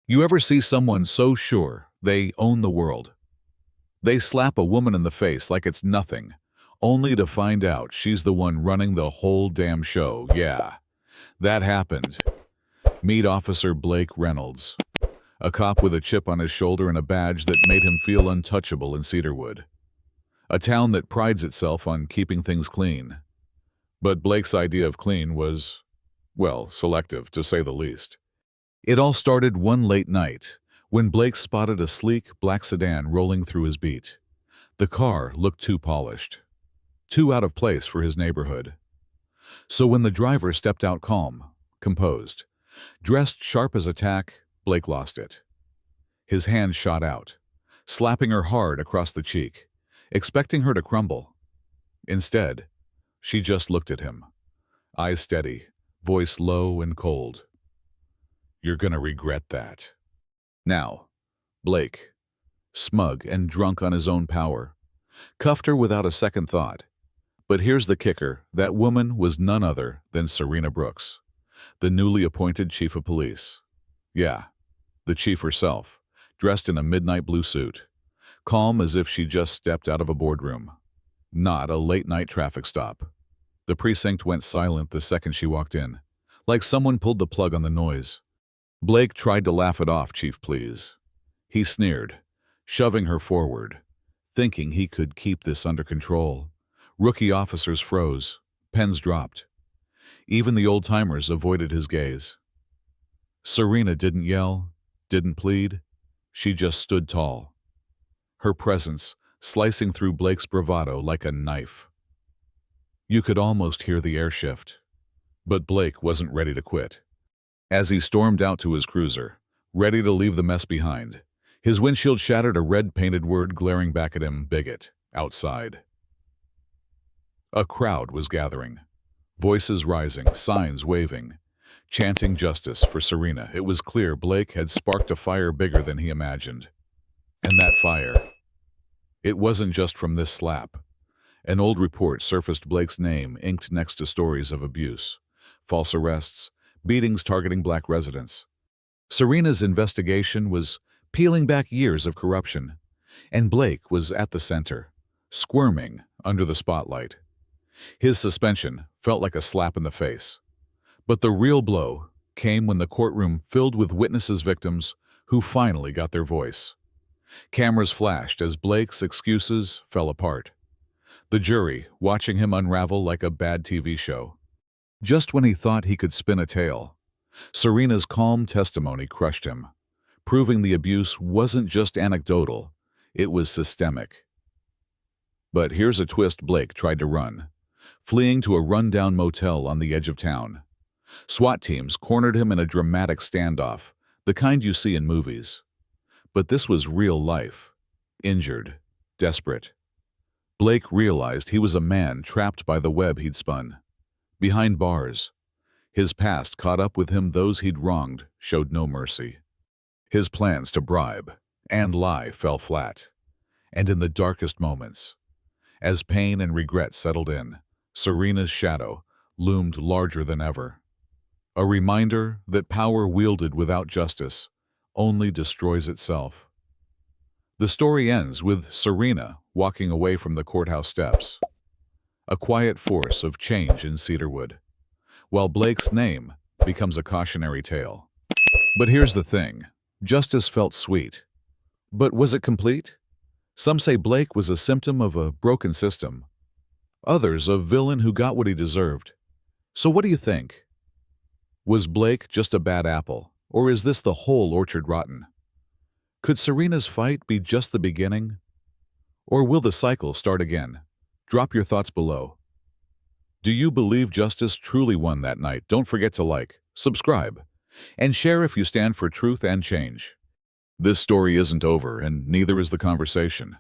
You ever see someone so sure they own the world? They slap a woman in the face like it's nothing, only to find out she's the one running the whole damn show. Yeah, that happened. Meet Officer Blake Reynolds, a cop with a chip on his shoulder and a badge that made him feel untouchable in Cedarwood, a town that prides itself on keeping things clean. But Blake's idea of clean was, well, selective, to say the least. It all started one late night when Blake spotted a sleek black sedan rolling through his beat. The car looked too polished, too out of place for his neighborhood. So when the driver stepped out calm, composed, dressed sharp as a tack, Blake lost it. His hand shot out, slapping her hard across the cheek, expecting her to crumble. Instead, she just looked at him, eyes steady, voice low and cold. "You're gonna regret that." Now, Blake, smug and drunk on his own power, cuffed her without a second thought. But here's the kicker: that woman was none other than Serena Brooks, the newly appointed chief of police. Yeah, the chief herself, dressed in a midnight blue suit, calm as if she just stepped out of a boardroom. Not a late-night traffic stop. The precinct went silent the second she walked in, like someone pulled the plug on the noise. Blake tried to laugh it off, "Chief, please." He sneered, shoving her forward, thinking he could keep this under control. Rookie officers froze, pens dropped. Even the old-timers avoided his gaze. Serena didn't yell, didn't plead. She just stood tall, her presence slicing through Blake's bravado like a knife. You could almost hear the air shift. But Blake wasn't ready to quit. As he stormed out to his cruiser, ready to leave the mess behind, his windshield shattered, a red-painted word glaring back at him: bigot, outside. A crowd was gathering, voices rising, signs waving, chanting justice for Serena. It was clear Blake had sparked a fire bigger than he imagined. And that fire, it wasn't just from this slap. An old report surfaced Blake's name inked next to stories of abuse, false arrests, beatings targeting black residents. Serena's investigation was peeling back years of corruption, and Blake was at the center, squirming under the spotlight. His suspension felt like a slap in the face. But the real blow came when the courtroom filled with witnesses, victims who finally got their voice. Cameras flashed as Blake's excuses fell apart, the jury watching him unravel like a bad TV show. Just when he thought he could spin a tale, Serena's calm testimony crushed him, proving the abuse wasn't just anecdotal, it was systemic. But here's a twist: Blake tried to run, fleeing to a rundown motel on the edge of town. SWAT teams cornered him in a dramatic standoff, the kind you see in movies. But this was real life, injured, desperate. Blake realized he was a man trapped by the web he'd spun. Behind bars, his past caught up with him. Those he'd wronged showed no mercy. His plans to bribe and lie fell flat. And in the darkest moments, as pain and regret settled in, Serena's shadow loomed larger than ever. A reminder that power wielded without justice only destroys itself. The story ends with Serena walking away from the courthouse steps, a quiet force of change in Cedarwood, while Blake's name becomes a cautionary tale. But here's the thing: justice felt sweet. But was it complete? Some say Blake was a symptom of a broken system. Others a villain who got what he deserved. So what do you think? Was Blake just a bad apple, or is this the whole orchard rotten? Could Serena's fight be just the beginning? Or will the cycle start again? Drop your thoughts below. Do you believe justice truly won that night? Don't forget to like, subscribe, and share if you stand for truth and change. This story isn't over, and neither is the conversation.